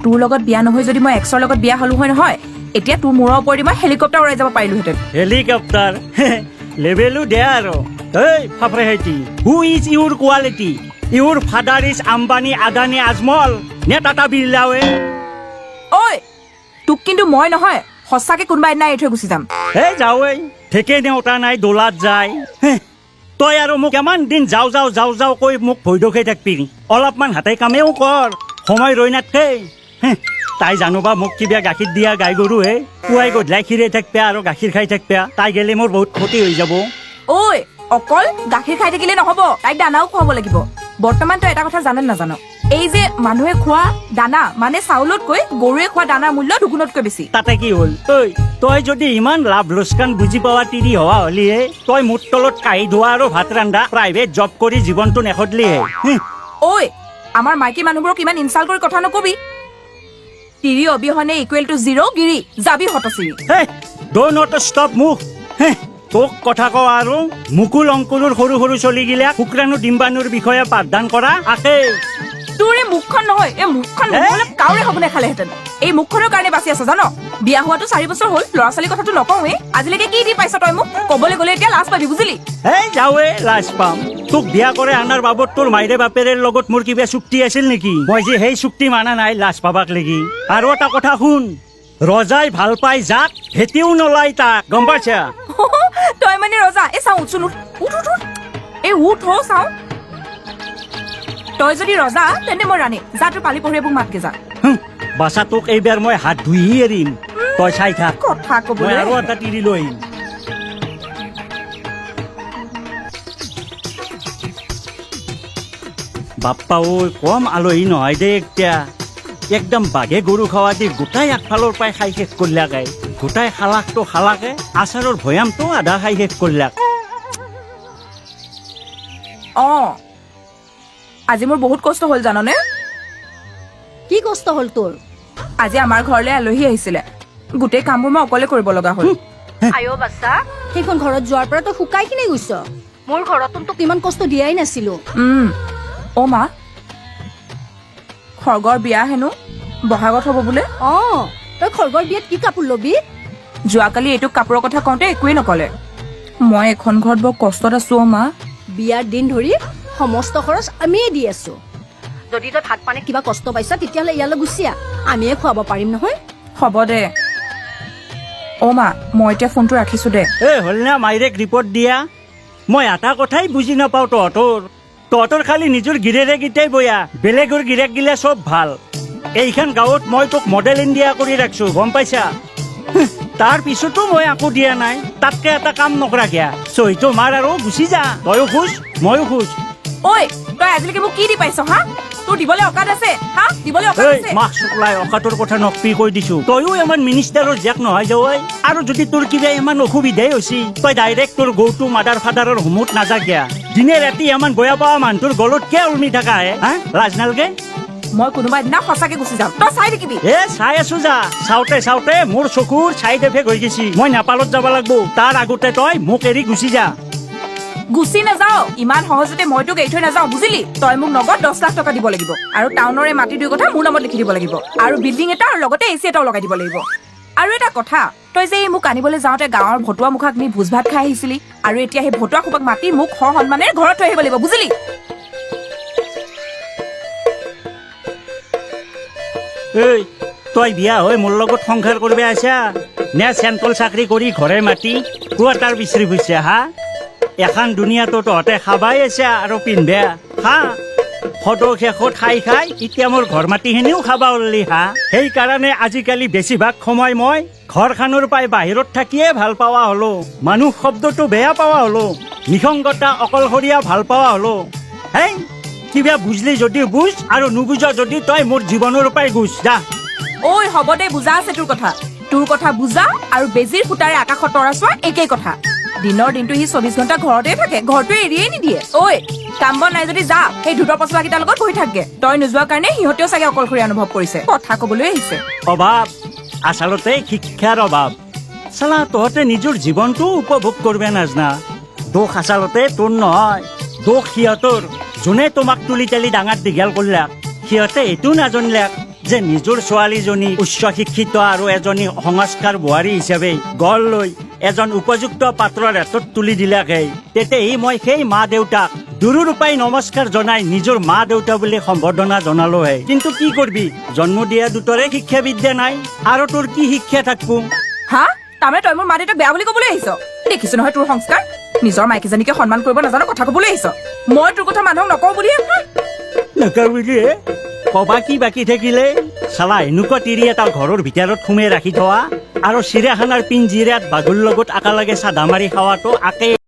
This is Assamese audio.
তোৰ লগত বিয়া নহয় যদি মই এক্সৰ লগত বিয়া হলো হয় নহয় এতিয়া তোৰ মূৰৰ ওপৰেদি মই হেলিকপ্টাৰ উৰাই যাব পাৰিলোহেঁতেন হেলিকপ্টাৰ লেভেলো দে আৰু এই ফাফৰে হাইটি who is your quality your father is Ambani Adani Ajmal নে টাটা বিৰলাৱে ঐ তোক কিন্তু মই নহয় সঁচাকে কোনোবা এদিনা এৰি থৈ গুচি যাম এই যাওঁৱেই ঠেকে নেওতা নাই দোলাত যায় তই আৰু মোক কিমান দিন যাওঁ কৈ মোক ভয় দখাই থাকবি অলপমান হাতে কামেও কৰ সময় ৰৈ নাথকে তাই জানোবা মোক কিবা গাখীৰ দিয়া গাই গৰু হে পুৱাই গধূলাই খিৰাই থাকবে আৰু গাখীৰ খাই থাকবে তাই গেলে মোৰ বহুত ক্ষতি হৈ যাব ঐ অকল গাখীৰ খাই থাকিলে নহব তাইক দানাও খুৱাব লাগিব বৰ্তমান তই এটা কথা জানে নাজানো এই যে মানুহে খোৱা দানা মানে চাউলতকৈ গৰুৱে খোৱা দানাৰ মূল্য দুগুণতকৈ বেছি তাতে কি হ'ল তই যদি ইমান লাভ লোকচান বুজি পোৱা তিৰি হোৱা হলিহে তই মোৰ তলত কাঁহি ধোৱা আৰু ভাত ৰান্ধা প্ৰাইভেট জব কৰি জীৱনটো নেখদলিহে ঐ আমাৰ মাইকী মানুহবোৰক ইমান ইনচাল্ট কৰি কথা নকবি তিৰি অবিহনে ইকুৱেল টু 0 গিৰি যাবি হতচিৰি ডো নট ষ্টপ মুখ তোক কথা কওঁ আৰু মুকুল অংকুলৰ সৰু সৰু চলিগিলা শুক্ৰাণু ডিম্বাণুৰ বিষয়ে পাঠদান কৰা আছে তোৰ এই মুখখন নহয় এই মুখখন নহলে কাউৰে হ'ব নেখালেহেঁতেন এই মুখখনৰ কাৰণে বাচি আছ জান বিয়া হোৱাটো 4 বছৰ হ'ল ল'ৰা ছোৱালীৰ কথাটো নকওঁৱে আজিলৈকে কি দি পাইছ তই মোক কবলৈ গ'লে এতিয়া লাজ পাবি বুজিলি এই যাওঁৱে লাজ পাম তোক বিয়া কৰে আনাৰ বাবদ তোৰ মাইৰে বাপেৰে লগত মোৰ কিবা চুক্তি আছিল নেকি মই যে সেই চুক্তি মানা নাই লাজ পাবাক লাগি আৰু এটা কথা শুন ৰজাই ভাল পাই যাক হেতিও নলাই তাক গম পাইছা তই মানে ৰজা এই চাওঁ উঠছোন উঠ এই উঠ হ চাওঁ তই যদি ৰজা তেন্তে মই ৰাণী যা তোৰ পালি পঢ়ি মোক মাতকে যা বাছা তোক এইবাৰ মই হাত ধুই এৰিম তই চাই থাক কথা মই কবলৈ আৰু এটা তিৰি লৈ আহিম বাপ্পা ঐ কম আলহী নহয় দে এতিয়া একদম বাঘে গৰু খাৱা দি গোটাই আগফালৰ পৰাই খাই শেষ কৰিলাকে গোটাই খালাকটো খালাকে আচাৰৰ ভৈয়ামটো আধা খাই শেষ কৰিলাক আজি মোৰ বহুত কষ্ট হ'ল জাননে কি কষ্ট হ'ল তোৰ আজি আমাৰ ঘৰলৈ আলহী আহিছিলে গোটেই কামবোৰ মই অকলে কৰিব লগা হ'ল আয়ো বাচ্চা সেইখন ঘৰত যোৱাৰ পৰা তই শুকাই কিনে গৈছ মোৰ ঘৰতো তোক ইমান কষ্ট দিয়াই নাছিলো অ মা খৰ্গৰ বিয়া হেনো বহাগত হ'ব বোলে তই খৰ্গৰ বিয়াত কি কাপোৰ লবি যোৱাকালি এইটো কাপোৰৰ কথা কওঁতে একোৱেই নকলে মই এখন ঘৰত বৰ কষ্টত আছো অ মা বিয়াৰ দিন ধৰি সমস্ত খৰচ আমিয়ে দি আছো যদি তই ভাত পানী কিবা কষ্ট পাইছ তেতিয়াহ'লে ইয়ালৈ গুচি আহ আমিয়ে খুৱাব পাৰিম নহয় হ'ব দে অ মা মই এতিয়া ফোনটো ৰাখিছো দে হ'ল না মাইৰেক ৰিপৰ্ট দিয়া মই এটা কথাই বুজি নাপাওঁ তহঁতৰ খালি নিজৰ গিৰেৰে গীতাই বয়া বেলেগৰ গিৰেক গিলা চব ভাল এইখন গাঁৱত মই তোক মডেল ইণ্ডিয়া কৰি ৰাখছো গম পাইছা তাৰ পিছতো মই একো দিয়া নাই তাতকে এটা কাম নকৰা কিয়া চহিটো মাৰ আৰু গুচি যা তয়ো খুচ ময়ো খুচ ঐ তই আজিলৈকে মোক কি দি পাইছ হা তোৰ দিবলৈ অকাত আছে হা দিবলৈ অকাত আছে মাক শুকলাই অকাতৰ কথা নকপি কৈ দিছো তয়ো ইমান মিনিষ্টাৰৰ জীয়াক নহয় যাৱাই আৰু যদি তোৰ কিবা ইমান অসুবিধাই হৈছে তই ডাইৰেক্ট তোৰ গৌটো মাদাৰ ফাদাৰৰ হুমুত নাযা কিয়া দিনে ৰাতি ইমান বয়া পোৱা মানুহটোৰ গলত কিয় উৰ্মি থাকা হা লাজ নালগে মই কোনোবা দিনা সঁচাকে গুচি যাম তই চাই থাকিবি চাই আছো যা চাওঁতে মোৰ চকুৰ চাইড এফেক্ট হৈ গৈছি মই নেপালত যাব লাগবো তাৰ আগতে তই মোক এৰি গুচি যা গুচি নাযাও ইমান সহজতে মই তোক এৰি থৈ নাযাও বুজিলি তই মোক নগদ 10 লাখ টকা দিব লাগিব আৰু টাউনৰ এই মাটি দুই কথা মোৰ নামত লিখি দিব লাগিব আৰু বিল্ডিং এটা আৰু লগতে এচি এটাও লগাই দিব লাগিব আৰু এটা কথা তই যে মোক আনিবলৈ যাওঁতে গাঁৱৰ ভতুৱা মুখাক নি ভোজ ভাত খাই আহিছিলি আৰু এতিয়া সেই ভতুৱা খোপাক মাতি মোক সন্মানেৰে ঘৰত থৈ আহিব লাগিব বুজিলি তই বিয়া হৈ মোৰ লগত সংসাৰ কৰিব আছা নে চেণ্ট্ৰেল চাকৰি কৰি ঘৰে মাতি কোৱাৰ্টাৰ বিচাৰি ফুৰিছা হা এখন দুনিয়াতো তহঁতে খাবাই আছা আৰু পিন্ধা হা সদৌ শেষত খাই এতিয়া মোৰ ঘৰ মাটিখিনিও খাবা ওললি হা সেইকাৰণে আজিকালি বেছিভাগ সময় মই ঘৰখনৰ পাই বাহিৰত থাকিয়ে ভাল পোৱা হলো মানুহ শব্দটো বেয়া পোৱা হলো নিসংগতা অকলশৰীয়া ভাল পোৱা হলো হেই কিবা বুজলি যদি বুজ আৰু নুবুজা যদি তই মোৰ জীৱনৰ পৰাই গুচ যা ঐ হ'ব দে বুজা আছে তোৰ কথা বুজা আৰু বেজিৰ ফুটাৰে আকাশত তৰা চোৱা একেই কথা দিনৰ দিনটো সি 24 ঘণ্টা ঘৰতে থাকে ঘৰটো এৰিয়ে নিদিয়ে ঐ কাম বন নাই যদি যা সেই ধুতৰ পচলা কেইটাৰ লগত বহি থাকগে তই নোযোৱা কাৰণে সিহঁতেও চাগে অকলশৰীয়া অনুভৱ কৰিছে কথা কবলৈ আহিছে অভাৱ আচলতে শিক্ষাৰ অভাৱ চালা তহঁতে নিজৰ জীৱনটো উপভোগ কৰিব নাজনা দোষ আচলতে তোৰ নহয় দোষ সিহঁতৰ যোনে তোমাক তুলি তালি ডাঙৰ দীঘল কৰিলাক সিহঁতে এইটো নাজানিলাক যে নিজৰ ছোৱালীজনী উচ্চ শিক্ষিত আৰু এজনী সংস্কাৰ বোৱাৰী হিচাপে গঢ় লৈ এজন উপযুক্ত পাত্ৰৰ হাতত তুলি দিলাকে তেতিয়াই মই সেই মা দেউতাক দুৰুৰূপাই নমস্কাৰ জনাই নিজৰ মা দেউতা বুলি সম্বৰ্ধনা জনালোহে। কিন্তু কি কৰবি, জন্ম দিয়া দুটৰে শিক্ষা বিদ্যা নাই আৰু তোৰ কি শিক্ষা থাকব? হা, তাৰমানে তই মোৰ মা দেউতাক বেয়া বুলি ক'বলৈ আহিছ? দেখিছো নহয় তোৰ সংস্কাৰ। নিজৰ মাইকীজনীকে সন্মান কৰিব নাজানো কথা ক'বলৈ আহিছ। মই তোৰ কথা মানুহক নকওঁ বুলিহে নকবি কবা কি বাকী থাকিলে? চালা এনেকুৱা তিৰি এটা ঘৰৰ ভিতৰত সোমাই ৰাখি থোৱা আৰু চিৰিয়াখানাৰ পিঞ্জিৰাত বাঘুৰ লগত একেলগে চাধা মাৰি খাৱাটো আকে